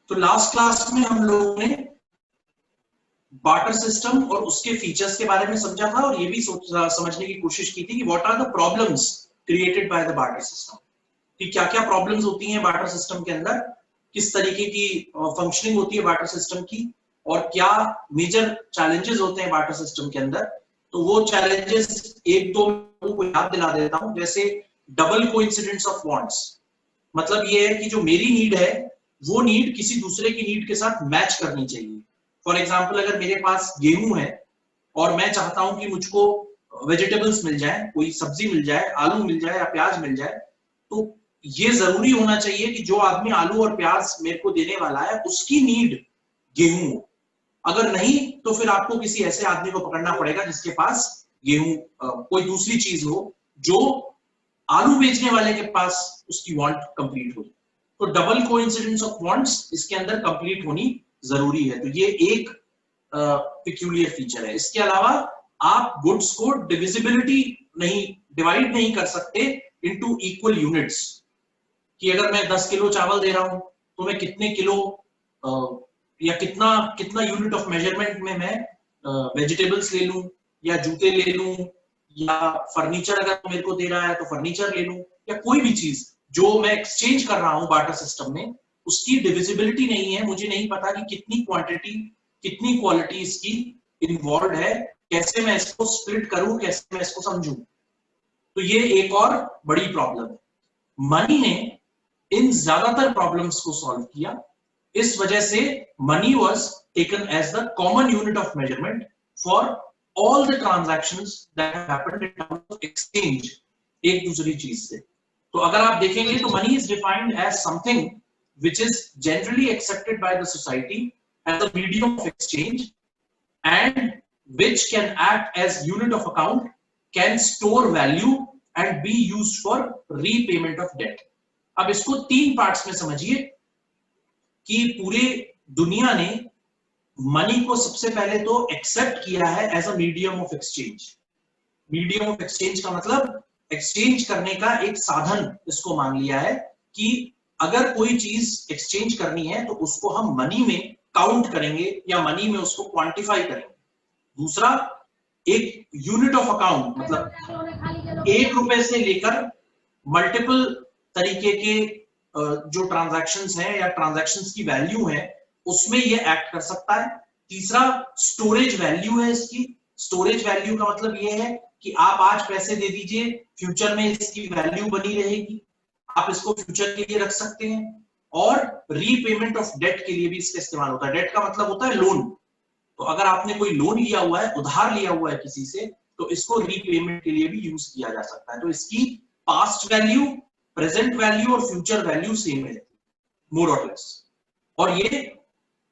तो last class में हम लोगों ने बार्टर सिस्टम और उसके फीचर्स के बारे में समझा था और ये भी समझने की कोशिश की थी कि what are the problems created by the barter system, कि क्या क्या प्रॉब्लम्स होती हैं बार्टर सिस्टम के अंदर, किस तरीके की फंक्शनिंग होती है बार्टर सिस्टम की और क्या मेजर चैलेंजेस होते हैं बार्टर सिस्टम के अंदर। तो वो चैलेंजेस एक दो को याद दिला देता हूं, जैसे डबल कोइंसिडेंस ऑफ वांट्स। मतलब ये है कि जो मेरी नीड है वो नीड किसी दूसरे की नीड के साथ मैच करनी चाहिए। फॉर एग्जाम्पल, अगर मेरे पास गेहूं है और मैं चाहता हूं कि मुझको वेजिटेबल्स मिल जाए, कोई सब्जी मिल जाए, आलू मिल जाए या प्याज मिल जाए, तो ये जरूरी होना चाहिए कि जो आदमी आलू और प्याज मेरे को देने वाला है उसकी नीड गेहूं हो। अगर नहीं तो फिर आपको किसी ऐसे आदमी को पकड़ना पड़ेगा जिसके पास गेहूं कोई दूसरी चीज हो जो आलू बेचने वाले के पास उसकी वांट कंप्लीट हो। तो डबल कोइंसिडेंस ऑफ वांट्स इसके अंदर कंप्लीट होनी जरूरी है। तो ये एक पिक्यूलियर फीचर है। इसके अलावा आप गुड्स को डिवाइड नहीं कर सकते इनटू इक्वल यूनिट्स, कि अगर मैं 10 किलो चावल दे रहा हूं तो मैं कितने किलो या कितना कितना यूनिट ऑफ मेजरमेंट में मैं वेजिटेबल्स ले लूं या जूते ले लूं या फर्नीचर अगर मेरे को दे रहा है तो फर्नीचर ले लूं, या कोई भी चीज जो मैं एक्सचेंज कर रहा हूं बार्टर सिस्टम में, उसकी डिविजिबिलिटी नहीं है। मुझे नहीं पता कि कितनी क्वांटिटी कितनी क्वालिटी इसकी इन्वॉल्व है, कैसे मैं इसको स्प्लिट करूं, कैसे मैं इसको समझूं। तो ये एक और बड़ी प्रॉब्लम है। मनी ने इन ज्यादातर प्रॉब्लम्स को सॉल्व किया। इस वजह से money was taken as the common unit of measurement for all the transactions that have happened in terms of exchange एक दूसरी चीज से। तो अगर आप देखेंगे तो money is defined as something which is generally accepted by the society as a medium of exchange and which can act as unit of account, can store value and be used for repayment of debt. अब इसको तीन parts में समझिए कि पूरे दुनिया ने money को सबसे पहले तो एक्सेप्ट किया है as a medium of exchange. Medium of exchange का मतलब एक्सचेंज करने का एक साधन इसको मान लिया है कि अगर कोई चीज एक्सचेंज करनी है तो उसको हम मनी में काउंट करेंगे या मनी में उसको क्वांटिफाई करेंगे। दूसरा, एक यूनिट ऑफ अकाउंट, मतलब 1 रुपए से लेकर मल्टीपल तरीके के जो ट्रांजैक्शंस हैं या ट्रांजैक्शंस की वैल्यू है उसमें ये एक्ट कर सकता है। तीसरा, स्टोरेज वैल्यू है इसकी। स्टोरेज वैल्यू का मतलब ये है कि आप आज पैसे दे दीजिए, फ्यूचर में इसकी वैल्यू बनी रहेगी, आप इसको फ्यूचर के लिए रख सकते हैं। और रीपेमेंट ऑफ डेट के लिए भी इसका इस्तेमाल होता है। डेट का मतलब होता है लोन। तो अगर आपने कोई लोन लिया हुआ है, उधार लिया हुआ है किसी से, तो इसको रीपेमेंट के लिए भी यूज किया जा सकता है। तो इसकी पास्ट वैल्यू, प्रेजेंट वैल्यू और फ्यूचर वैल्यू सेम है, मोर और लेस। और ये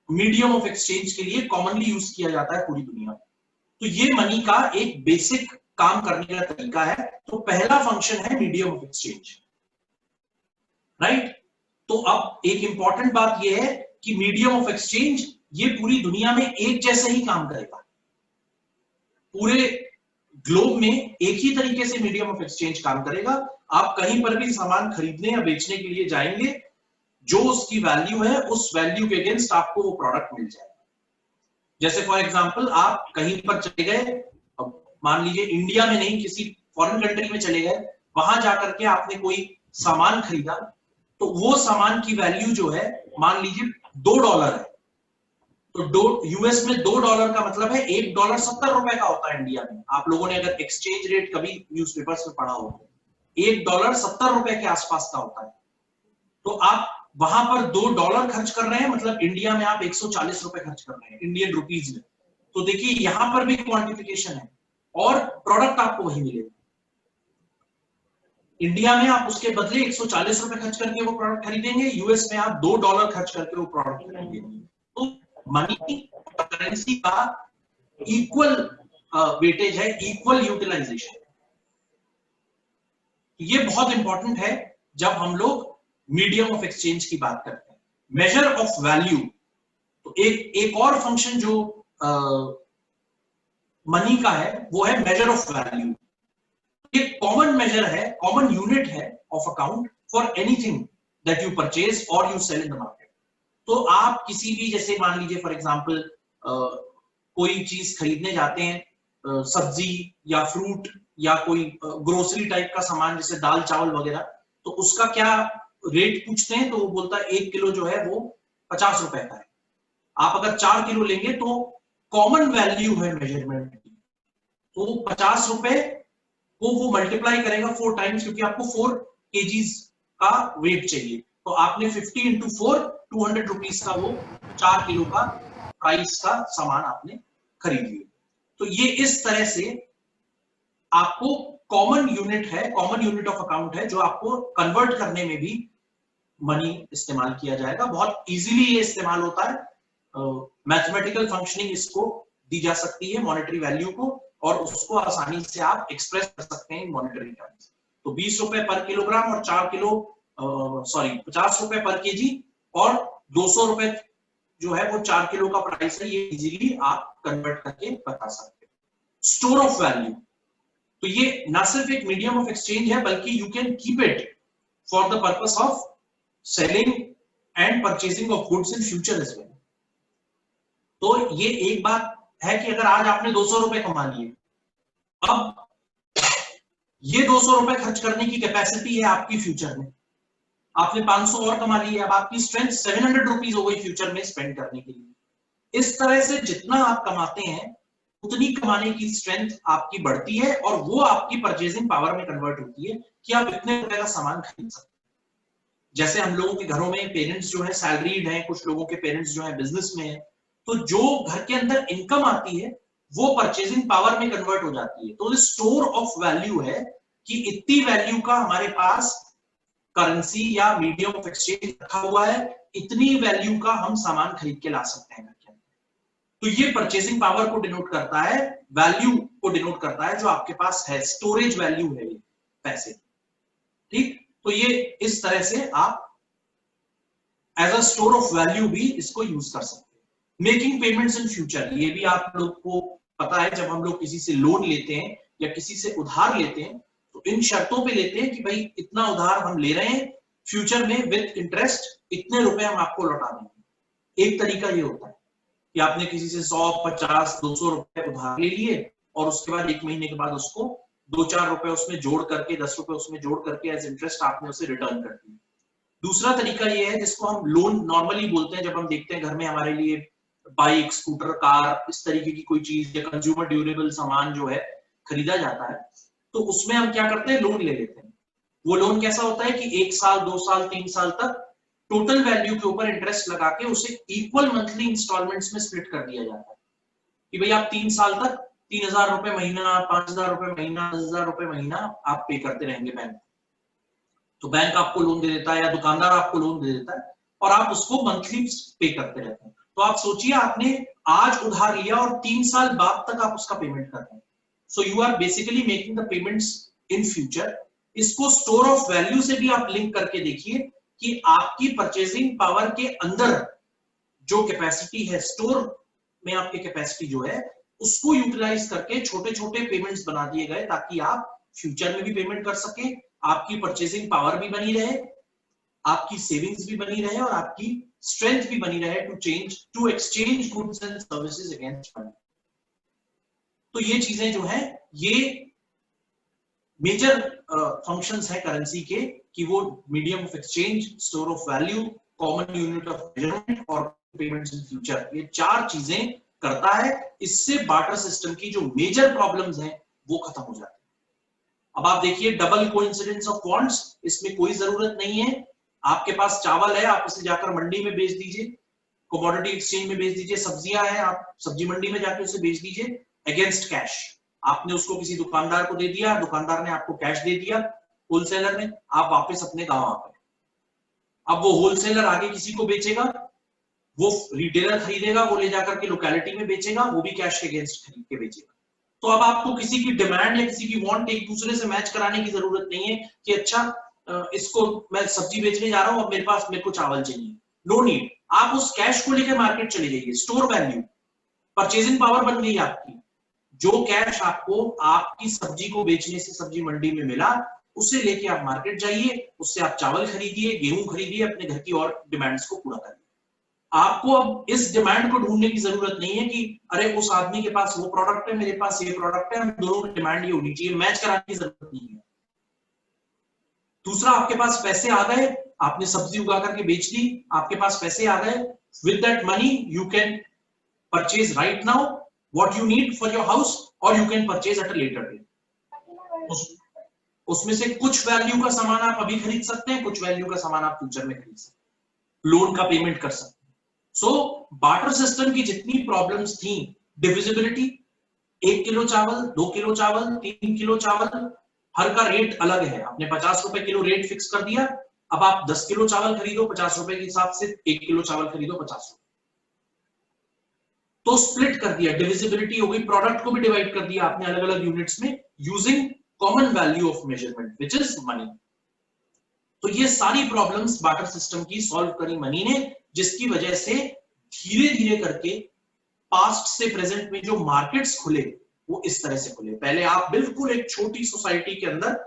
मीडियम ऑफ एक्सचेंज के लिए कॉमनली यूज किया जाता है पूरी दुनिया में। तो ये मनी का एक बेसिक काम करने का तरीका है। तो पहला फंक्शन है मीडियम ऑफ एक्सचेंज, राइट। तो अब एक इंपॉर्टेंट बात यह है कि मीडियम ऑफ एक्सचेंज ये पूरी दुनिया में एक जैसे ही काम करेगा। पूरे ग्लोब में एक ही तरीके से मीडियम ऑफ एक्सचेंज काम करेगा। आप कहीं पर भी सामान खरीदने या बेचने के लिए जाएंगे, जो उसकी वैल्यू है उस वैल्यू के अगेंस्ट आपको वो प्रोडक्ट मिल जाएगा। जैसे फॉर एग्जांपल, आप कहीं पर चले गए, मान लीजिए इंडिया में नहीं, किसी फॉरेन कंट्री में चले गए, वहां जाकर के आपने कोई सामान खरीदा, तो वो सामान की वैल्यू जो है मान लीजिए $2 है। तो यूएस में $2 का मतलब है $1 70 रुपए का होता है इंडिया में। आप लोगों ने अगर एक्सचेंज रेट कभी न्यूज़पेपर्स में पढ़ा हो, $1 70 रुपए के आसपास का होता है। तो आप वहां पर $2 खर्च कर रहे हैं, मतलब इंडिया में आप 140 रुपए खर्च कर रहे हैं इंडियन रुपीज में। तो देखिए यहां पर भी क्वांटिफिकेशन है और प्रोडक्ट आपको वही मिलेगा। इंडिया में आप उसके बदले 140 रुपए खर्च करके वो प्रोडक्ट खरीदेंगे, यूएस में आप $2 खर्च करके वो प्रोडक्ट खरीदेंगे। तो मनी करेंसी का इक्वल वेटेज है, इक्वल यूटिलाइजेशन। ये बहुत इंपॉर्टेंट है जब हम लोग मीडियम ऑफ एक्सचेंज की बात करते हैं। मेजर ऑफ वैल्यू, तो एक और फंक्शन जो मनी का है वो है मेजर ऑफ वैल्यू। ये कॉमन मेजर है, कॉमन यूनिट है of account for anything that you purchase और you sell in the market. तो आप किसी भी, जैसे मान लीजिए फॉर एग्जांपल कोई चीज खरीदने जाते हैं, सब्जी या फ्रूट या कोई ग्रोसरी टाइप का सामान जैसे दाल चावल वगैरह, तो उसका क्या रेट पूछते हैं, तो वो बोलता है 1 किलो जो है वो 50 रुपए का है। आप अगर 4 किलो लेंगे तो कॉमन वैल्यू है मेजरमेंट की, तो 50 रुपए को वो मल्टीप्लाई करेगा 4 टाइम्स, क्योंकि आपको 4 केजीज का वेट चाहिए, तो आपने 50 इंटू 4 200 रुपीज का वो 4 किलो का प्राइस का सामान आपने खरीद लिया। तो ये इस तरह से आपको कॉमन यूनिट है, कॉमन यूनिट ऑफ अकाउंट है, जो आपको कन्वर्ट करने में भी मनी इस्तेमाल किया जाएगा। बहुत इजीली ये इस्तेमाल होता है, मैथमेटिकल फंक्शनिंग इसको दी जा सकती है मॉनेटरी वैल्यू को, और उसको आसानी से आप एक्सप्रेस कर सकते हैं मॉनेटरी टर्म्स। तो 20 रुपए पर किलोग्राम और 4 किलो 50 रुपए पर केजी और 200 रुपए जो है वो 4 किलो का प्राइस है, ये इजीली आप कन्वर्ट करके बता सकते हैं। स्टोर ऑफ वैल्यू, तो ये ना सिर्फ एक मीडियम ऑफ एक्सचेंज है, बल्कि you can keep it for the purpose of selling and purchasing of goods in future as well. तो ये एक बात है कि अगर आज आपने 200 रुपए कमा लिए, अब ये 200 रुपए खर्च करने की कैपेसिटी है आपकी फ्यूचर में, आपने 500 और कमा लिए, अब आपकी स्ट्रेंथ 700 रुपीज हो गई फ्यूचर में स्पेंड करने के लिए। इस तरह से जितना आप कमाते हैं उतनी कमाने की स्ट्रेंथ आपकी बढ़ती है, और वो आपकी परचेजिंग पावर में कन्वर्ट होती है कि आप इतने रुपए का सामान खरीद सकते हैं। जैसे हम लोगों के घरों में पेरेंट्स जो है सैलरीड हैं, कुछ लोगों के पेरेंट्स जो है बिजनेस में है, तो जो घर के अंदर इनकम आती है वो परचेजिंग पावर में कन्वर्ट हो जाती है। तो स्टोर ऑफ वैल्यू है कि इतनी वैल्यू का हमारे पास करेंसी या मीडियम ऑफ एक्सचेंज रखा हुआ है, इतनी वैल्यू का हम सामान खरीद के ला सकते हैं घर के अंदर। तो ये परचेजिंग पावर को डिनोट करता है, वैल्यू को डिनोट करता है जो आपके पास है, स्टोरेज वैल्यू है ये पैसे। ठीक, तो ये इस तरह से आप as a store of value भी इसको यूज कर सकते हैं। मेकिंग पेमेंट्स इन फ्यूचर, ये भी आप लोग को पता है, जब हम लोग किसी से लोन लेते हैं या किसी से उधार लेते हैं तो इन शर्तों पे लेते हैं कि भाई इतना उधार हम ले रहे हैं, फ्यूचर में विद इंटरेस्ट इतने रुपए हम आपको लौटा देंगे। एक तरीका ये होता है कि आपने किसी से 100, 50, 200 रुपए उधार ले लिए और उसके बाद 1 महीने के बाद उसको 2-4 रुपए उसमें जोड़ करके, 10 रुपए उसमें जोड़ करके एज इंटरेस्ट आपने उसे रिटर्न कर दिया। दूसरा तरीका ये है जिसको हम लोन नॉर्मली बोलते हैं, जब हम देखते हैं घर में हमारे लिए बाइक, स्कूटर, कार, इस तरीके की कोई चीज या कंज्यूमर ड्यूरेबल सामान जो है खरीदा जाता है, तो उसमें हम क्या करते हैं, लोन ले लेते हैं। वो लोन कैसा होता है कि 1 साल, 2 साल, 3 साल तक टोटल वैल्यू के ऊपर इंटरेस्ट लगा के उसे इक्वल मंथली इंस्टॉलमेंट्स में स्प्लिट कर दिया जाता है कि भाई आप 3 साल तक 3,000 रुपए महीना, 5,000 रुपए महीना, 10,000 रुपए महीना आप पे करते रहेंगे बैंक। तो बैंक आपको लोन दे देता है या दुकानदार आपको लोन दे देता है और आप उसको मंथली पे करते रहते हैं। तो आप सोचिए, आपने आज उधार लिया और 3 साल बाद तक आप उसका पेमेंट कर रहे हैं। So you are basically making the payments in future. इसको स्टोर ऑफ वैल्यू से भी आप लिंक करके देखिए कि आपकी परचेजिंग पावर के अंदर जो कैपेसिटी है, स्टोर में आपकी कैपेसिटी जो है, उसको यूटिलाइज करके छोटे छोटे पेमेंट्स बना दिए गए ताकि आप फ्यूचर में भी पेमेंट कर सके, आपकी परचेजिंग पावर भी बनी रहे, आपकी सेविंग्स भी बनी रहे और आपकी स्ट्रेंथ भी बनी रहे to exchange goods and services against money. तो ये चीजें जो है, ये मेजर फंक्शंस है करेंसी के कि वो medium of exchange, store of value, common unit of measurement और पेमेंट्स इन फ्यूचर। ये 4 चीजें करता है। इससे बार्टर सिस्टम की जो मेजर प्रॉब्लम्स हैं वो खत्म हो जाती है। अब आप देखिए, डबल कोइंसिडेंस ऑफ क्वांट्स, इसमें कोई जरूरत नहीं है। आपके पास चावल है, आप उसे जाकर मंडी में बेच दीजिए, कमोडिटी एक्सचेंज में बेच दीजिए। सब्जियां हैं, आप सब्जी मंडी में जाकर उसे बेच दीजिए अगेंस्ट कैश। आपने उसको किसी दुकानदार को दे दिया, दुकानदार ने आपको कैश दे दिया होलसेलर ने, आप वापस अपने गांव आ गए। अब वो होलसेलर आगे किसी को बेचेगा, वो रिटेलर खरीदेगा, वो ले जाकर के लोकेलिटी में बेचेगा, वो भी कैश के अगेंस्ट खरीद के बेचेगा। तो अब आपको किसी की डिमांड या किसी की वांट एक दूसरे से मैच कराने की जरूरत नहीं है कि अच्छा इसको मैं सब्जी बेचने जा रहा हूं, अब मेरे को चावल चाहिए। No need. आप उस कैश को लेकर मार्केट चले जाइए। स्टोर वैल्यू, परचेजिंग पावर बन गई आपकी। जो कैश आपको आपकी सब्जी को बेचने से सब्जी मंडी में मिला, उसे लेके आप मार्केट जाइए, उससे आप चावल खरीदिए, गेहूं खरीदिए, अपने घर की और डिमांड्स को पूरा करिए। आपको अब इस डिमांड को ढूंढने की जरूरत नहीं है कि अरे उस आदमी के पास वो प्रोडक्ट है, मेरे पास ये प्रोडक्ट है, हम दोनों की डिमांड ये होनी चाहिए, मैच कराने की जरूरत नहीं है। दूसरा, आपके पास पैसे आ गए, आपने सब्जी उगा करके बेच दी, आपके पास पैसे आ गए, with that money you can purchase right now what you need for your house, और you can purchase at a later day. उसमें से कुछ वैल्यू का सामान आप अभी खरीद सकते हैं, कुछ वैल्यू का सामान आप फ्यूचर में खरीद सकते हैं, लोन का पेमेंट कर सकते हैं। सो बार्टर सिस्टम की जितनी प्रॉब्लम्स थी, डिविजिबिलिटी, 1 किलो चावल, 2 किलो चावल, 3 किलो चावल, हर का रेट अलग है, आपने 50 रुपए किलो रेट फिक्स कर दिया, अब आप 10 किलो चावल खरीदो 50 रुपए के हिसाब से, 1 किलो चावल खरीदो 50 रुपए, तो स्प्लिट कर दिया, डिविजिबिलिटी हो गई, प्रोडक्ट को भी डिवाइड कर दिया आपने अलग अलग यूनिट्स में, using common value of measurement which is money. तो ये सारी प्रॉब्लम्स बार्टर सिस्टम की सॉल्व करी मनी ने, जिसकी वजह से धीरे धीरे करके पास्ट से प्रेजेंट में जो मार्केट्स खुले वो इस तरह से खुले। पहले आप बिल्कुल एक छोटी सोसाइटी के अंदर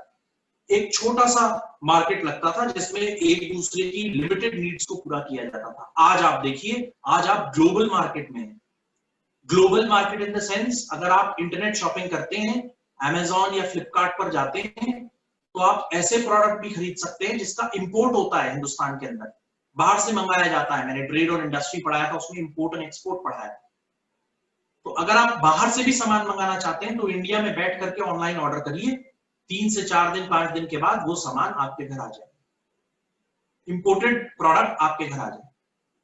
एक छोटा सा मार्केट लगता था जिसमें एक दूसरे की लिमिटेड नीड्स को पूरा किया जाता था। आज आप देखिए, आज आप ग्लोबल मार्केट में हैं। Global market in the sense, अगर आप इंटरनेट शॉपिंग करते हैं, अमेजॉन या फ्लिपकार्ट पर जाते हैं, तो आप ऐसे प्रोडक्ट भी खरीद सकते हैं जिसका इंपोर्ट होता है हिंदुस्तान के अंदर, बाहर से मंगाया जाता है। मैंने ट्रेड और इंडस्ट्री पढ़ाया था, उसमें इंपोर्ट एंड एक्सपोर्ट पढ़ाया था। तो अगर आप बाहर से भी सामान मंगाना चाहते हैं तो इंडिया में बैठ करके ऑनलाइन ऑर्डर करिए, 3 से 4 दिन 5 दिन के बाद वो सामान आपके घर आ जाए, इंपोर्टेड प्रोडक्ट आपके घर आ जाए।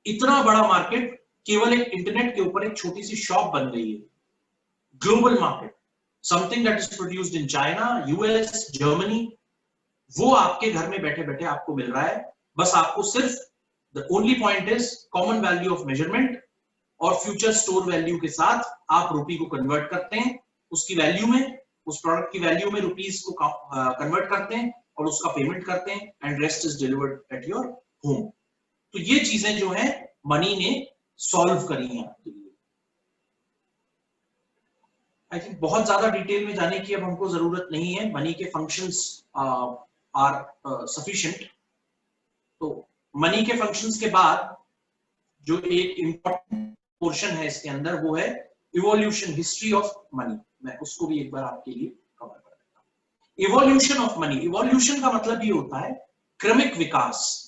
इतना बड़ा मार्केट केवल एक इंटरनेट के ऊपर एक छोटी सी शॉप बन गई है। Global market, something that is produced in China, US, Germany, वो आपके घर में बैठे बैठे आपको मिल रहा है। बस आपको सिर्फ the only point is common value of measurement और फ्यूचर स्टोर वैल्यू के साथ आप रुपी को कन्वर्ट करते हैं, उसकी वैल्यू में, उस प्रोडक्ट की वैल्यू में रुपीस को कन्वर्ट करते हैं और उसका पेमेंट करते हैं, and rest is delivered at your home. तो ये चीजें जो है मनी ने सॉल्व करी है आपके लिए। आई थिंक बहुत ज्यादा डिटेल में जाने की अब हमको जरूरत नहीं है, मनी के फंक्शंस आर सफिशिएंट। तो मनी के फंक्शंस के बाद जो एक इंपॉर्टेंट पोर्शन है इसके अंदर, वो है इवोल्यूशन, हिस्ट्री ऑफ मनी। मैं उसको भी एक बार आपके लिए कवर कर देता हूं। इवोल्यूशन ऑफ मनी, इवोल्यूशन का मतलब ये होता है क्रमिक विकास।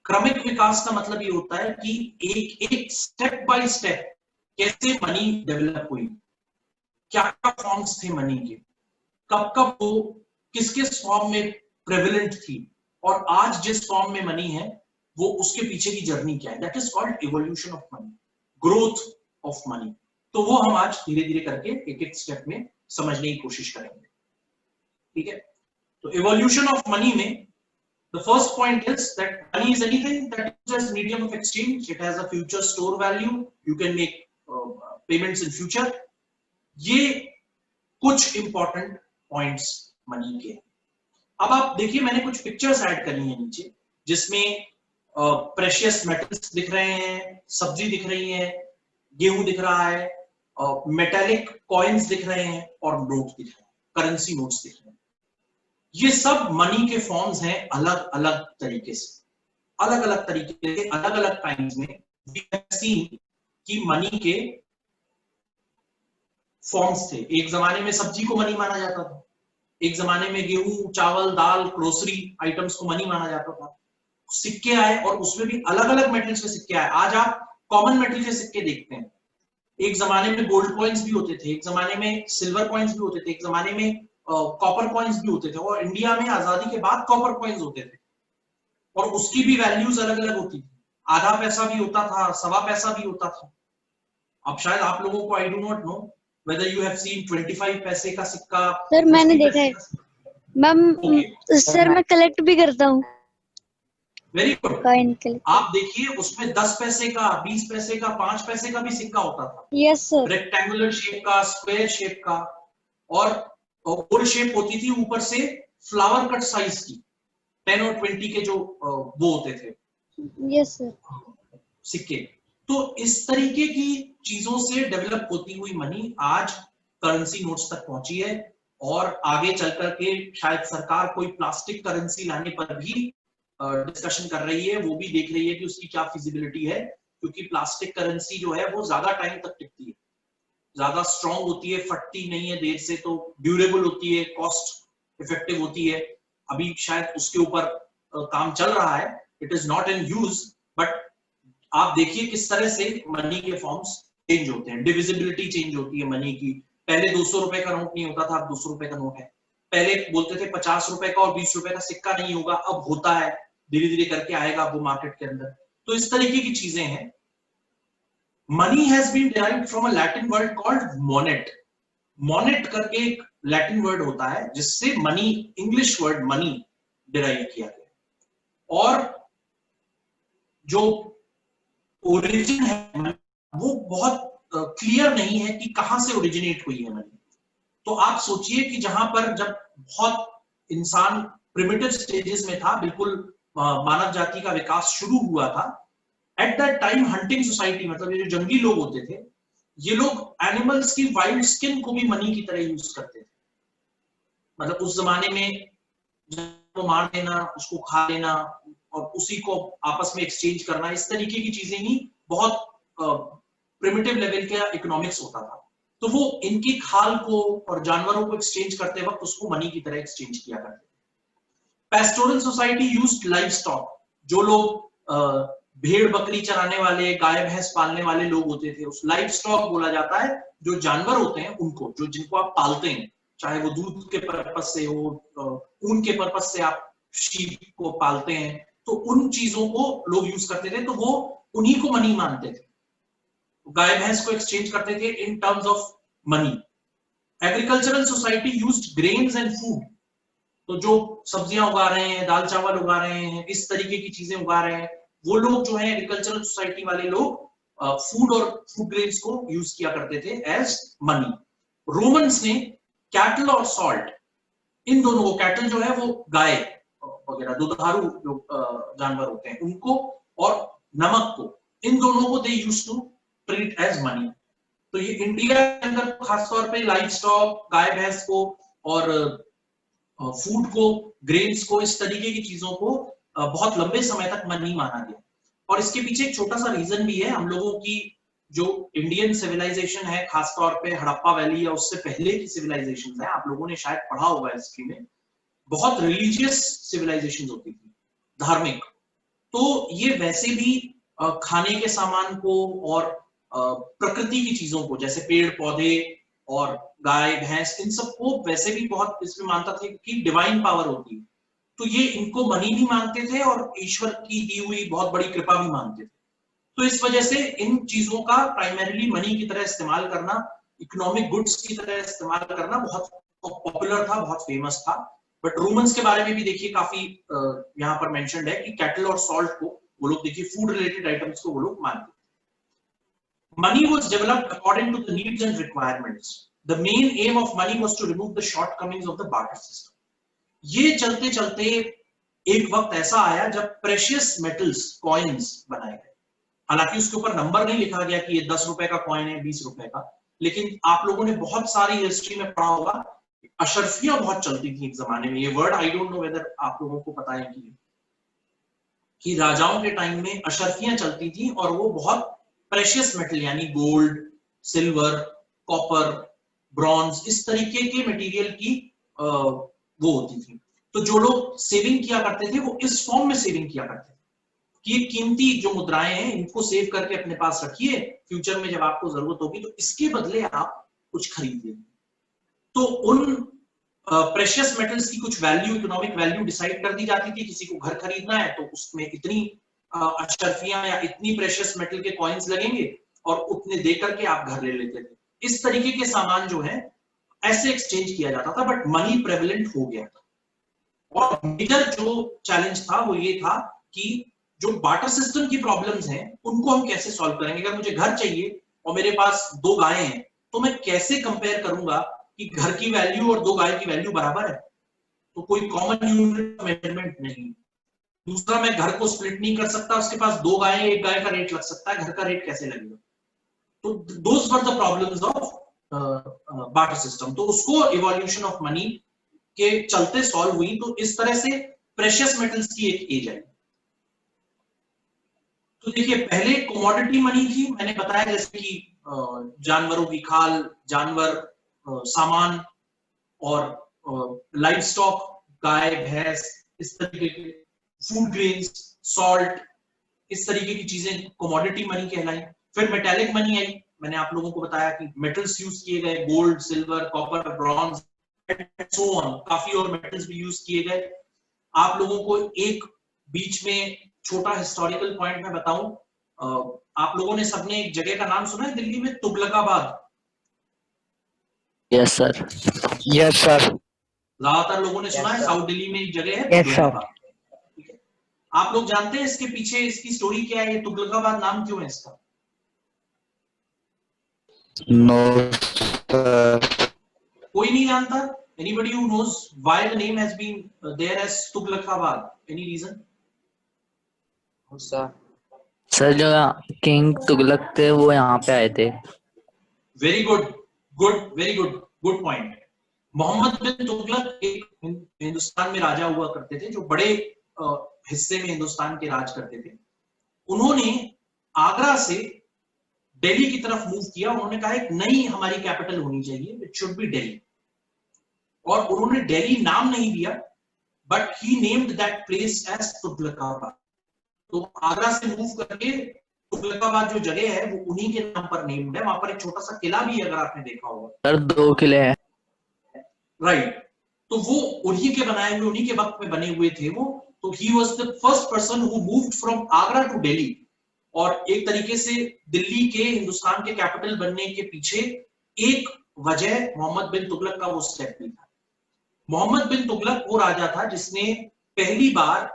क्रमिक विकास का मतलब ये होता है कि एक एक स्टेप बाय स्टेप कैसे मनी डेवलप हुई, क्या क्या फॉर्म्स थे मनी के, कब कब वो किस किस फॉर्म में प्रेवलेंट थी, और आज जिस फॉर्म में मनी है वो उसके पीछे की जर्नी क्या है। That is called evolution of money, growth of money. तो वो हम आज धीरे धीरे करके एक एक स्टेप में समझने की कोशिश करेंगे, ठीक है। तो इवोल्यूशन ऑफ मनी में the first point is that money is anything that is as medium of exchange. It has a future store value, you can make payments in future. ये कुछ इंपॉर्टेंट पॉइंट्स मनी के। अब आप देखिए, मैंने कुछ pictures add करी हैं नीचे, जिसमें प्रेशियस मेटल्स दिख रहे हैं, सब्जी दिख रही है, गेहूं दिख रहा है, मेटालिक कॉइन्स दिख रहे हैं, और नोट दिख रहे हैं, करेंसी नोट्स दिख रहे हैं। ये सब मनी के फॉर्म्स हैं, अलग अलग तरीके से, अलग अलग तरीके से, अलग अलग टाइम्स में वी हैव सीन कि मनी के फॉर्म्स थे। एक जमाने में सब्जी को मनी माना जाता था, एक जमाने में गेहूं, चावल, दाल, ग्रोसरी आइटम्स को मनी माना जाता था। सिक्के आए और उसमें भी अलग अलग मेटल्स के सिक्के आए। आज आप कॉमन मेटल के सिक्के देखते हैं। एक जमाने में गोल्ड कॉइन्स भी होते थे, एक जमाने में सिल्वर कॉइन्स भी होते थे, एक जमाने में कॉपर कॉइन्स भी होते थे, और इंडिया में आजादी के बाद कॉपर कॉइन्स होते थे, और उसकी भी वैल्यूज अलग अलग होती थी। आधा पैसा भी होता था, सवा पैसा भी होता था। अब शायद आप लोगों को, I do not know whether you have seen 25 पैसे का सिक्का। सर मैंने देखा है मैम, सर मैं कलेक्ट भी करता हूँ। Very good. Coin collect. आप देखिए, उसमें 10 पैसे का, 20 पैसे का, 5 पैसे का भी सिक्का होता था। Yes sir. रेक्टेंगुलर शेप का, स्क्वायर शेप का, और ओवल शेप होती थी, ऊपर से फ्लावर कट साइज की 10 और 20 के जो वो होते थे। Yes sir. सिक्के। तो इस तरीके की चीजों से डेवलप होती हुई मनी आज करेंसी नोट्स तक पहुंची है, और आगे चल करके शायद सरकार कोई प्लास्टिक करेंसी लाने पर भी डिस्कशन कर रही है, वो भी देख रही है कि उसकी क्या फिजिबिलिटी है। क्योंकि प्लास्टिक करेंसी जो है वो ज्यादा टाइम तक टिकती है, ज्यादा स्ट्रॉन्ग होती है, फटती नहीं है देर से, तो ड्यूरेबल होती है, कॉस्ट इफेक्टिव होती है। अभी शायद उसके ऊपर काम चल रहा है, it is not in use, but आप देखिए किस तरह से मनी के फॉर्म्स चेंज होते हैं, डिविजिबिलिटी चेंज होती है मनी की। पहले 200 रुपए का नोट नहीं होता था, अब 200 रुपए का नोट है। पहले बोलते थे 50 रुपए का और 20 रुपए का सिक्का नहीं होगा, अब होता है, धीरे धीरे करके आएगा वो मार्केट के अंदर। तो इस तरीके की चीजें हैं। Money has been derived from a Latin word called monet. Monet करके एक लैटिन वर्ड होता है जिससे money, English word money derive किया गया। और जो ओरिजिन है वो बहुत क्लियर नहीं है कि कहां से ओरिजिनेट हुई है मनी। तो आप सोचिए कि जहां पर जब बहुत इंसान प्रिमिटिव स्टेजेस में था, बिल्कुल मानव जाति का विकास शुरू हुआ था, at that time hunting society, मतलब ये जो जंगली लोग होते थे, ये लोग एनिमल्स की वाइल्ड स्किन को भी मनी की तरह यूज करते थे। मतलब उस जमाने में को मार देना, उसको खा लेना और उसी को आपस में एक्सचेंज करना, इस तरीके की चीजें ही बहुत प्रिमिटिव लेवल का इकोनॉमिक्स होता था। तो वो इनकी खाल को और जानवरों को एक्सचेंज करते वक्त उसको मनी की तरह एक्सचेंज किया करते थे। Pastoral society used livestock. जो लोग भेड़ बकरी चराने वाले, गाय भैंस पालने वाले लोग होते थे, उस लाइवस्टॉक बोला जाता है जो जानवर होते हैं उनको, जो जिनको आप पालते हैं, चाहे वो दूध के पर्पज से हो, ऊन के पर्पज से आप शीप को पालते हैं, तो उन चीजों को लोग यूज करते थे, तो वो उन्हीं को मनी मानते थे। गाय भैंस को एक्सचेंज करते थे इन terms of money. Agricultural society used grains and food. तो जो सब्जियां उगा रहे हैं, दाल चावल उगा रहे हैं, इस तरीके की चीजें उगा रहे हैं, वो लोग जो है एग्रीकल्चरल सोसाइटी वाले लोग फूड और फूड ग्रेन्स को यूज किया करते थे एज मनी। रोमन्स ने कैटल और सॉल्ट, इन दोनों को, कैटल जो है वो गाय वगैरह दुधारू जो जानवर होते हैं उनको, और नमक को, इन दोनों को they used to treat as money. तो ये इंडिया के अंदर खासतौर पे लाइव स्टॉक, गाय भैंस को और फूड को, ग्रेन्स को, इस तरीके की चीजों को बहुत लंबे समय तक मनी माना गया। और इसके पीछे एक छोटा सा रीजन भी है। हम लोगों की जो इंडियन सिविलाइजेशन है, खासतौर पे हड़प्पा वैली या उससे पहले की सिविलाइजेशन है, आप लोगों ने शायद पढ़ा होगा हिस्ट्री में, बहुत रिलीजियस सिविलाइजेशन होती थी, धार्मिक। तो ये वैसे भी खाने के सामान को और प्रकृति की चीजों को, जैसे पेड़ पौधे और गाय भैंस, इन सबको वैसे भी बहुत इसमें मानता था कि डिवाइन पावर होती है। तो ये इनको मनी भी मानते थे और ईश्वर की दी हुई बहुत बड़ी कृपा भी मानते थे। तो इस वजह से इन चीजों का प्राइमरीली मनी की तरह इस्तेमाल करना, इकोनॉमिक गुड्स की तरह इस्तेमाल करना बहुत पॉपुलर था, बहुत फेमस था। बट रोमन्स के बारे में भी देखिए काफी यहाँ पर मेंशन्ड है कि कैटल और सॉल्ट को वो लोग, देखिए फूड रिलेटेड आइटम्स को वो लोग मानते थे। Money was developed according to the needs and requirements. The main aim of money was to remove the shortcomings of the barter system. ये चलते चलते एक वक्त ऐसा आया जब प्रेशियस मेटल्स, कॉइन्स बनाए गए। हालांकि उसके ऊपर नंबर नहीं लिखा गया कि ये 10 रुपए का कॉइन है, 20 रुपए का, लेकिन आप लोगों ने बहुत सारी हिस्ट्री में पढ़ा होगा, अशर्फियां बहुत चलती थी एक जमाने में। ये word I don't know whether आप लोगों को पता है कि राजाओं के टाइम में अशर्फियां चलती थी और वो बहुत प्रेशियस मेटल यानी गोल्ड, सिल्वर, कॉपर, ब्रॉन्ज, इस तरीके के मटेरियल की वो होती थी। तो जो लोग सेविंग किया करते थे वो इस फॉर्म में सेविंग किया करते थे कि ये कीमती जो मुद्राएं हैं इनको सेव करके अपने पास रखिए, फ्यूचर में जब आपको जरूरत होगी तो इसके बदले आप कुछ खरीदिए। तो उन प्रेशियस मेटल्स की कुछ वैल्यू, इकोनॉमिक वैल्यू डिसाइड कर दी जाती थी। किसी को घर खरीदना है तो उसमें इतनी अशर्फियां या इतनी प्रेशियस मेटल के कॉइन्स लगेंगे और उतने देकर के आप घर ले लेते थे। इस तरीके के सामान जो है ऐसे एक्सचेंज किया जाता था, बट मनी प्रेवलेंट हो गया था। और मेजर जो चैलेंज था वो ये था कि जो बार्टर सिस्टम की प्रॉब्लम्स हैं उनको हम कैसे सॉल्व करेंगे। अगर मुझे घर चाहिए और मेरे पास 2 गायें हैं तो मैं कैसे कंपेयर करूंगा कि घर की वैल्यू और 2 गाय की वैल्यू बराबर है? तो कोई कॉमन यूनिट मेजरमेंट नहीं। दूसरा, मैं घर को स्प्लिट नहीं कर सकता, उसके पास 2 गायें, 1 गाय का रेट लग सकता है, घर का रेट कैसे लगेगा? तो those were the problems of barter system. तो उसको इवोल्यूशन ऑफ मनी के चलते सॉल्व हुई। तो इस तरह से प्रेशियस मेटल्स की एक एज आई। तो देखिए पहले कमोडिटी मनी थी, मैंने बताया जैसे कि जानवरों की खाल, जानवर, सामान और लाइव स्टॉक, गाय भैंस, इस तरीके के फूड ग्रेन्स, सॉल्ट, इस तरीके की चीजें कमोडिटी मनी कहलाई। फिर मेटेलिक मनी आई, मैंने आप लोगों को बताया कि मेटल्स यूज किए गए, gold, silver, copper, bronze, so on, काफी और मेटल्स भी यूज किए गए। आप लोगों को एक बीच में छोटा हिस्टोरिकल पॉइंट मैं बताऊं, आप लोगों ने सबने एक जगह का नाम सुना है दिल्ली में, Tughlakabad? Yes sir. Yes sir. ज्यादातर लोगों ने सुना है, साउथ दिल्ली में एक जगह है तुगलकाबाद। ठीक है, आप लोग जानते हैं इसके पीछे इसकी स्टोरी क्या है, ये तुगलकाबाद नाम क्यों है इसका? No sir. कोई नहीं जानता? Anybody who knows why the name has been there as Tughlaqabad? Any reason? Sir जो किंग तुगलक थे वो यहाँ पे आए थे। Very good, very good point. Mohammad बिन तुगलक एक हिंदुस्तान में राजा हुआ करते थे, जो बड़े हिस्से में हिंदुस्तान के राज करते थे। उन्होंने आगरा से दिल्ली की तरफ मूव किया। उन्होंने कहा एक नई हमारी कैपिटल होनी चाहिए, इट शुड बी दिल्ली। और उन्होंने दिल्ली नाम नहीं दिया, but he named that place as Tughlakabad. तो आगरा से मूव करके तुगलकाबाद जो जगह है वो उन्हीं के नाम पर नेम्ड है। वहां पर एक छोटा सा किला भी है, अगर आपने देखा होगा। सर 2 किले हैं। राइट, तो वो उन्हीं के बनाए हुए, उन्हीं के वक्त में बने हुए थे वो। तो he was the first person who moved from Agra to Delhi. और एक तरीके से दिल्ली के हिंदुस्तान के कैपिटल बनने के पीछे एक वजह मोहम्मद बिन तुगलक का वो स्टेप भी था। मोहम्मद बिन तुगलक वो राजा था जिसने पहली बार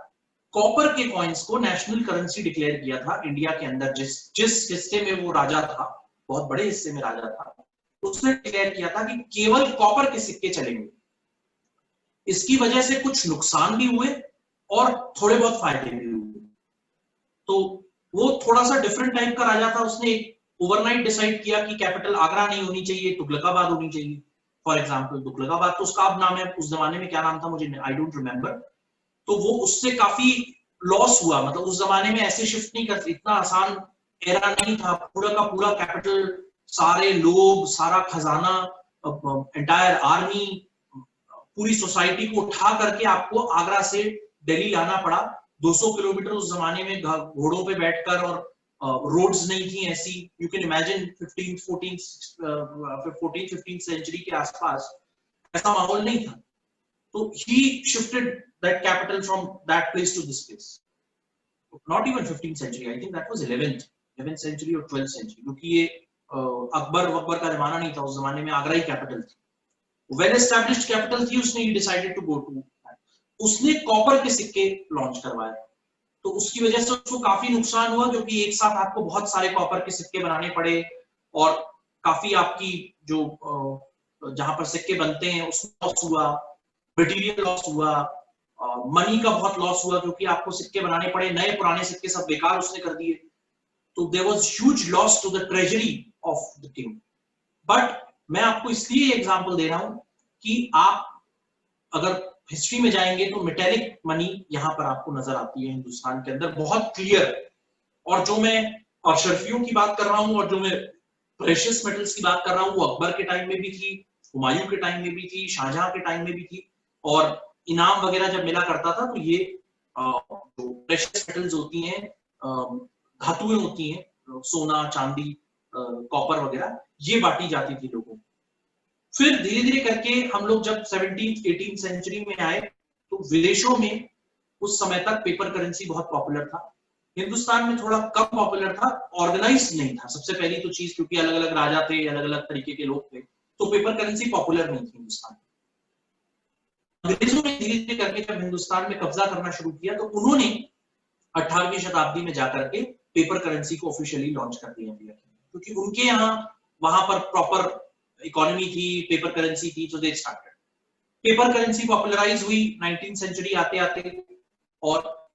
कॉपर के कॉइन्स को नेशनल करेंसी डिक्लेयर किया था इंडिया के अंदर। जिस हिस्से में वो राजा था, बहुत बड़े हिस्से में राजा था, उसने डिक्लेयर किया था कि केवल कॉपर के सिक्के चलेंगे। इसकी वजह से कुछ नुकसान भी हुए और थोड़े बहुत फायदे भी हुए। तो वो थोड़ा सा डिफरेंट टाइप का राजा था। उसने ओवरनाइट डिसाइड किया कि कैपिटल आगरा नहीं होनी चाहिए, तुगलकाबाद होनी चाहिए। फॉर एग्जाम्पल तुगलकाबाद तो उसका अब नाम है, उस जमाने में क्या नाम था मुझे आई डोंट रिमेम्बर। तो वो उससे काफी लॉस हुआ। मतलब उस जमाने में ऐसे शिफ्ट नहीं करते, इतना आसान एरा नहीं था। पूरा का पूरा कैपिटल, सारे लोग, सारा खजाना, एंटायर आर्मी, पूरी सोसाइटी को उठा करके आपको आगरा से दिल्ली लाना पड़ा। 200 किलोमीटर उस जमाने में घोड़ों पे बैठकर, और रोड्स नहीं थी ऐसी। You can imagine 14th-15th century के आसपास ऐसा माहौल नहीं था। तो he shifted that capital from that place to this place. Not even 15th century, I think that was 11th century or 12th century, क्योंकि ये अकबर का जमाना नहीं था। उस जमाने में आगरा ही कैपिटल थी, वेल एस्टैब्लिश्ड कैपिटल थी। उसने डिसाइडेड टू गो टू, उसने कॉपर के सिक्के लॉन्च करवाए। तो उसकी वजह से उसको काफी नुकसान हुआ, क्योंकि एक साथ आपको बहुत सारे कॉपर के सिक्के बनाने पड़े, और काफी आपकी जो जहां पर सिक्के बनते हैं उसमें लॉस हुआ, मटेरियल लॉस हुआ, मनी का बहुत लॉस हुआ, क्योंकि आपको सिक्के बनाने पड़े। नए पुराने सिक्के सब बेकार उसने कर दिए। तो there was huge loss to the treasury of the king. But मैं आपको इसलिए एग्जांपल दे रहा हूं कि आप अगर हिस्ट्री में जाएंगे तो मेटेलिक मनी यहां पर आपको नजर आती है हिंदुस्तान के अंदर, बहुत क्लियर। और जो मैं अशरफियों की बात कर रहा हूं, और जो मैं प्रेशियस मेटल्स की बात कर रहा हूं, वो अकबर के टाइम में भी थी, हुमायूं के टाइम में भी थी, शाहजहां के टाइम में भी थी। और इनाम वगैरह जब मिला करता था तो ये जो प्रेशियस मेटल्स होती हैं, धातुएं होती हैं, सोना, चांदी, कॉपर वगैरह, ये बांटी जाती थी लोगों को। फिर धीरे धीरे करके हम लोग जब 17th 18th सेंचुरी में आए, तो विदेशों में उस समय तक पेपर करेंसी बहुत पॉपुलर था। हिंदुस्तान में थोड़ा कम पॉपुलर था, ऑर्गेनाइज्ड नहीं था। सबसे पहली तो चीज, क्योंकि अलग अलग राजा थे, अलग अलग तरीके के लोग थे, तो पेपर करेंसी पॉपुलर नहीं थी हिंदुस्तान में। अंग्रेजों ने धीरे धीरे करके जब हिंदुस्तान में कब्जा करना शुरू किया, तो उन्होंने 18वीं शताब्दी में जाकर के पेपर करेंसी को ऑफिशियली लॉन्च कर दिया, क्योंकि उनके यहाँ वहां पर प्रॉपर इकोनॉमी थी, पेपर करेंसी थी। तो they started paper currency popularise हुई 19th सेंचुरी आते आते। और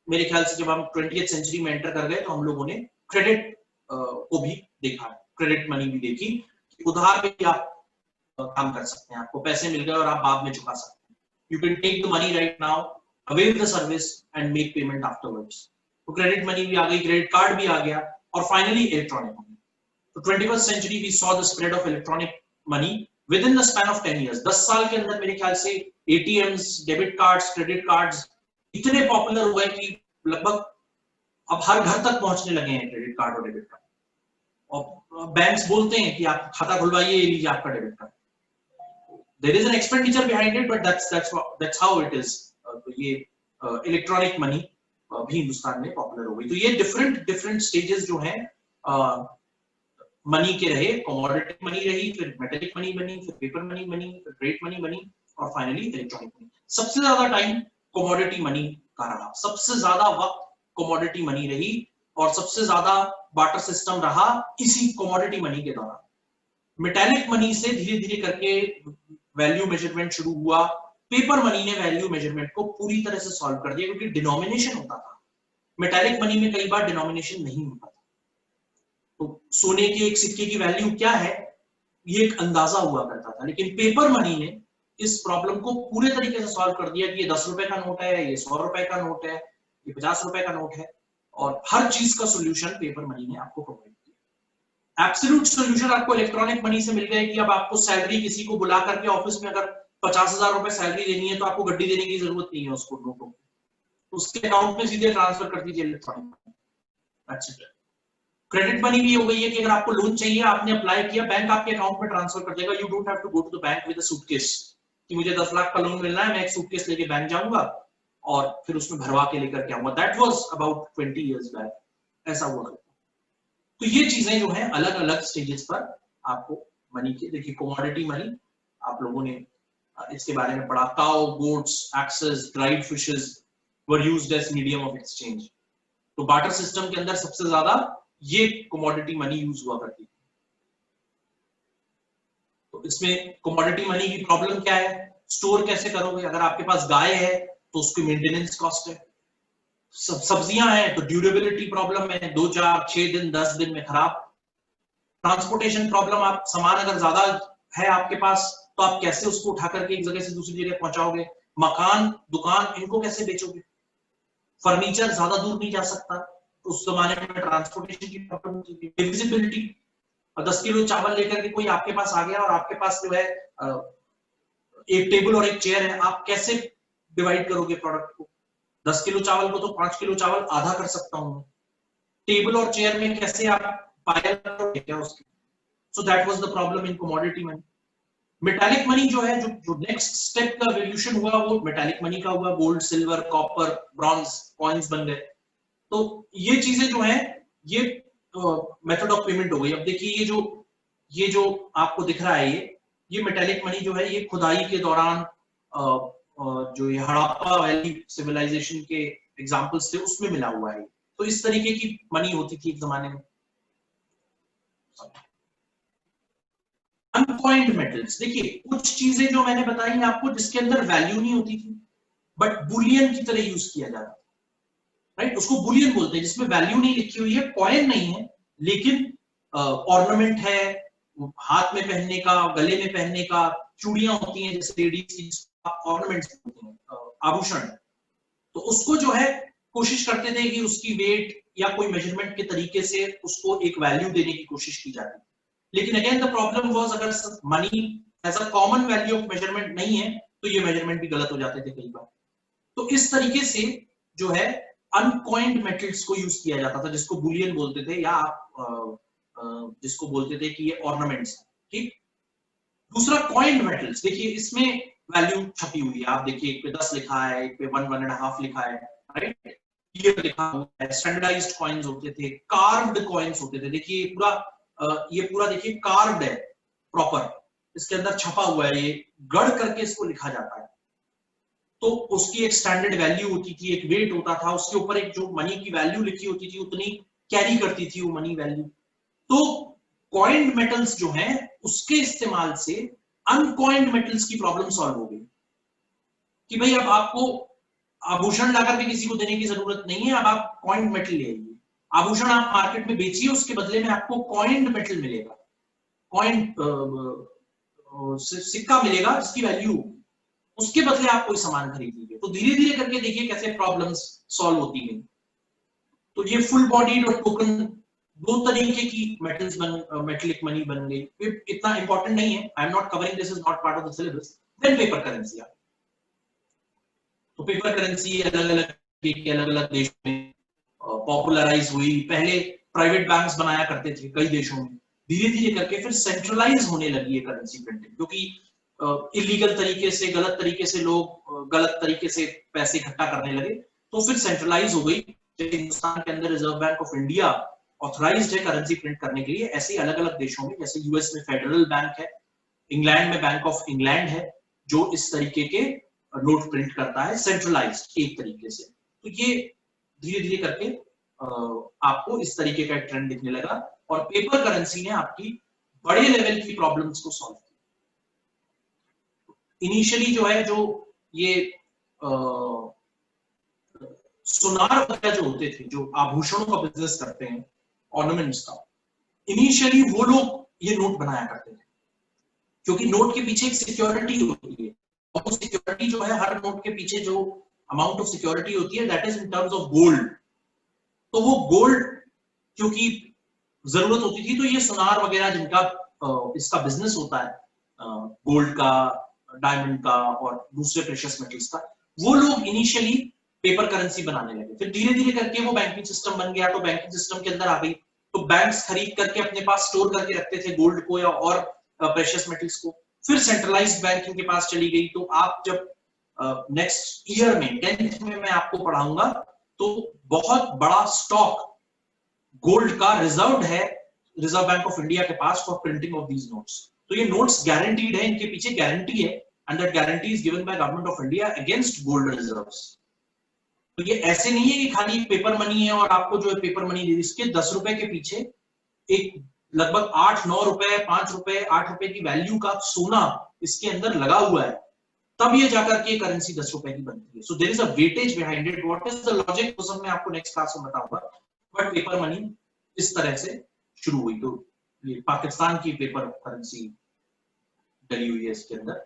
मेरे ख्याल से जब हम 20th सेंचुरी में एंटर कर गए, तो हम लोगों ने क्रेडिट को भी देखा, क्रेडिट मनी भी देखी, उधार पे भी आप काम कर सकते हैं, आपको पैसे मिल गए और आप बाद में चुका सकते हैं। You can take the money right now, avail the service and make payment afterwards. तो क्रेडिट मनी भी आ गई, क्रेडिट कार्ड भी आ गया, और फाइनली इलेक्ट्रॉनिक मनी। तो 21st century we saw the spread of electronic money within the span of 10 years। 10 साल के अंदर मेरे ख्याल से ATMs, debit cards, credit cards इतने पॉपुलर हुए कि लगभग अब हर घर तक पहुंचने लगे हैं क्रेडिट कार्ड और डेबिट कार्ड। और बैंक्स बोलते हैं कि आप खाता खुलवाइए, ये लीजिए आपका debit card. There is an expenditure behind it, but that's how it is। तो ये इलेक्ट्रॉनिक मनी भी हिंदुस्तान में पॉपुलर हो गई। तो ये डिफरेंट स्टेजेस जो हैं मनी के रहे, कमोडिटी मनी रही, फिर मेटेलिक मनी बनी, फिर पेपर मनी बनी, फिर क्रेडिट मनी बनी, और फाइनली इलेक्ट्रॉनिक मनी। सबसे ज्यादा टाइम कमोडिटी मनी का रहा, सबसे ज्यादा वक्त कमोडिटी मनी रही, और सबसे ज्यादा बार्टर सिस्टम रहा इसी कमोडिटी मनी के दौरान। मेटेलिक मनी से धीरे धीरे करके वैल्यू मेजरमेंट शुरू हुआ। पेपर मनी ने वैल्यू मेजरमेंट को पूरी तरह से सॉल्व कर दिया, क्योंकि डिनोमिनेशन होता था। मेटेलिक मनी में कई बार डिनोमिनेशन नहीं होता था, तो सोने के एक सिक्के की वैल्यू क्या है ये एक अंदाजा हुआ करता था। लेकिन पेपर मनी ने इस प्रॉब्लम को पूरे तरीके से सॉल्व कर दिया कि ये 10 रुपए का नोट है, ये 100 रुपए का नोट है, ये 50 रुपए का नोट है, और हर चीज का सोल्यूशन पेपर मनी ने आपको प्रोवाइड किया। एब्सोल्यूट सोल्यूशन आपको इलेक्ट्रॉनिक मनी से मिल गया कि अब आपको सैलरी किसी को बुला करके ऑफिस में अगर 50,000 रुपए सैलरी देनी है तो आपको गड्डी देने की जरूरत नहीं है उसको, नोटों उसके अकाउंट में सीधे ट्रांसफर कर दीजिए इलेक्ट्रॉनिक मनी। क्रेडिट मनी भी हो गई है कि अगर आपको लोन चाहिए, आपने अप्लाई किया, बैंक आपके अकाउंट में ट्रांसफर कर देगा। You don't have to go to the bank with a suitcase कि मुझे 10 लाख का लोन मिलना है, मैं एक सूटकेस लेके बैंक जाऊंगा और फिर उसमें भरवा के लेकर के आऊंगा। That was about 20 years back, ऐसा हुआ करता। तो ये चीजें जो है अलग अलग स्टेजेस पर आपको मनी के, देखिए कमोडिटी मनी आप लोगों ने इसके बारे में पढ़ा। Cow, goats, axes, dried fishes were used as medium of exchange. तो बार्टर सिस्टम के अंदर सबसे ज्यादा ये कमोडिटी मनी यूज हुआ करती थी। तो इसमें कमोडिटी मनी की प्रॉब्लम क्या है, स्टोर कैसे करोगे? अगर आपके पास गाय है तो उसकी मेंटेनेंस कॉस्ट है, सब्जियां हैं तो ड्यूरेबिलिटी प्रॉब्लम है, 2, 4, 6 दिन 10 दिन में खराब। ट्रांसपोर्टेशन प्रॉब्लम, आप सामान अगर ज्यादा है आपके पास तो आप कैसे उसको उठा करके एक जगह से दूसरी जगह पहुंचाओगे? मकान, दुकान, इनको कैसे बेचोगे? फर्नीचर ज्यादा दूर नहीं जा सकता, तो उस जमाने में ट्रांसपोर्टेशन की प्रॉब्लम होती थी। डिविजिबिलिटी, 10 किलो चावल लेकर के कोई आपके पास आ गया और आपके पास जो है एक टेबल और एक चेयर है, आप कैसे डिवाइड करोगे प्रोडक्ट को? 10 किलो चावल को तो 5 किलो चावल आधा कर सकता हूं, टेबल और चेयर में कैसे आप पाया करोगे क्या उसके? So that was the problem in commodity money. Metallic money जो है, जो नेक्स्ट स्टेप का रिवॉल्यूशन हुआ वो मेटालिक मनी का हुआ। Gold, silver, copper, bronze coins बन गए। तो ये चीजें जो है ये मेथड ऑफ पेमेंट हो गई। अब देखिए ये जो आपको दिख रहा है ये मेटालिक मनी जो है ये खुदाई के दौरान जो ये हड़प्पा वैली सिविलाइजेशन के एग्जांपल्स थे उसमें मिला हुआ है। तो इस तरीके की मनी होती थी एक जमाने में। अनकॉइंड मेटल्स, देखिए कुछ चीजें जो मैंने बताई आपको जिसके अंदर वैल्यू नहीं होती थी बट बुलियन की तरह यूज किया जाता था, राइट? उसको बुलियन बोलते हैं, जिसमें वैल्यू नहीं लिखी हुई है, कॉइन नहीं है, लेकिन ऑर्नामेंट है, हाथ में पहनने का, गले में पहनने का, चूड़ियां होती हैं जैसे लेडीज की, ऑर्नामेंट्स होते हैं, आभूषण। तो उसको जो है कोशिश करते थे कि उसकी वेट या कोई मेजरमेंट के तरीके से उसको एक वैल्यू देने की कोशिश की जाती। लेकिन अगेन द प्रॉब्लम वाज, अगर money as a common value of measurement नहीं है तो ये मेजरमेंट भी गलत हो जाते थे कई बार। तो इस तरीके से जो है अनकॉइंड मेटल्स को यूज किया जाता था, जिसको बुलियन बोलते थे, या आप जिसको बोलते थे कि ये ऑर्नामेंट्स, ठीक। दूसरा कॉइंड मेटल्स, देखिए इसमें वैल्यू छपी हुई है, आप देखिए एक पे 10 लिखा है, एक पे 1, 1.5 लिखा है, राइट? ये लिखा हुआ है। स्टैंडर्डाइज्ड कॉइन्स होते थे, कार्व्ड कॉइन्स होते थे। देखिए ये पूरा देखिए कार्व्ड है प्रॉपर, इसके अंदर छपा हुआ है, ये गढ़ करके इसको लिखा जाता है। तो उसकी एक स्टैंडर्ड वैल्यू होती थी, एक वेट होता था, उसके ऊपर एक जो मनी की वैल्यू लिखी होती थी उतनी कैरी करती थी वो मनी वैल्यू। तो कॉइन्ड मेटल्स जो हैं उसके इस्तेमाल से अनकॉइन्ड मेटल्स की प्रॉब्लम सॉल्व हो गई कि भाई अब आपको आभूषण लाकर के किसी को देने की जरूरत नहीं है, अब आप कॉइन्ड मेटल ले आइए। आभूषण आप मार्केट में बेचिए, उसके बदले में आपको कॉइन्ड मेटल मिलेगा, कॉइन्ड सिक्का मिलेगा जिसकी वैल्यू, उसके बदले आप कोई सामान खरीद लीजिए। तो धीरे धीरे करके देखिए कैसे प्रॉब्लम्स सॉल्व होती हैं। तो ये फुल बॉडीड और टोकन दो तरीके की मेटेलिक मनी बन गई। इतना इंपॉर्टेंट नहीं है, I am not covering, this is not part of the syllabus. Then paper currency. तो पेपर करेंसी अलग अलग देशों में पॉपुलराइज हुई। पहले प्राइवेट बैंक्स बनाया करते थे कई देशों में, धीरे धीरे करके फिर सेंट्रलाइज होने लगी है करेंसी प्रिंटिंग, क्योंकि इलीगल तरीके से, गलत तरीके से लोग गलत तरीके से पैसे इकट्ठा करने लगे, तो फिर सेंट्रलाइज हो गई। जैसे हिंदुस्तान के अंदर reserve bank of India authorised है करेंसी प्रिंट करने के लिए, ऐसे अलग अलग देशों में, जैसे यूएस में फेडरल बैंक है, इंग्लैंड में बैंक ऑफ इंग्लैंड है जो इस तरीके के नोट प्रिंट करता है सेंट्रलाइज्ड एक तरीके से। तो ये धीरे धीरे करके आपको इस तरीके का ट्रेंड दिखने लगा, और पेपर करेंसी ने आपकी बड़े लेवल की प्रॉब्लम्स को सॉल्व किया। इनिशियली जो है, जो ये सुनार वगैरह जो होते थे, जो आभूषणों का बिजनेस करते हैं, ऑर्नामेंट्स का, इनिशियली वो लोग ये नोट बनाया करते थे, क्योंकि नोट के पीछे एक सिक्योरिटी होती है, और वो सिक्योरिटी जो है, हर नोट के पीछे जो अमाउंट ऑफ सिक्योरिटी होती है, that is in terms of gold. तो वो गोल्ड क्योंकि जरूरत होती थी, तो ये सुनार वगैरह जिनका इसका बिजनेस होता है, गोल्ड का, डायमंड का और दूसरे प्रेशियस मेटल्स का, वो लोग इनिशियली पेपर करेंसी बनाने लगे। फिर धीरे धीरे करके वो बैंकिंग सिस्टम बन गया, तो बैंकिंग सिस्टम के अंदर आ गई, तो बैंक्स खरीद करके अपने पास स्टोर करके रखते थे गोल्ड को या और प्रेशियस मेटल्स को। फिर सेंट्रलाइज्ड बैंकिंग के पास चली गई। तो आप जब नेक्स्ट ईयर में 10th में मैं आपको पढ़ाऊंगा, तो बहुत बड़ा स्टॉक गोल्ड का रिजर्व्ड है रिजर्व बैंक ऑफ इंडिया के पास for printing of these notes. तो ये नोट्स गारंटीड है, इनके पीछे गारंटी है, and that guarantee is given by government of India against gold reserves. तो ये ऐसे नहीं है कि खाली पेपर मनी है और आपको जो है पेपर मनी दे दी। इसके 10 रुपए के पीछे एक लगभग 8-9 रुपए, 5 रुपए, 8 रुपए की वैल्यू का सोना इसके अंदर लगा हुआ है, तब ये जाकर के करेंसी 10 रुपए की बनती है। So there is a weightage behind it. What is the logic, वो सब मैं आपको नेक्स्ट क्लास में बताऊंगा। बट पेपर मनी इस तरह से शुरू हुई। तो ये पाकिस्तान की पेपर करेंसी डली हुई है इसके अंदर।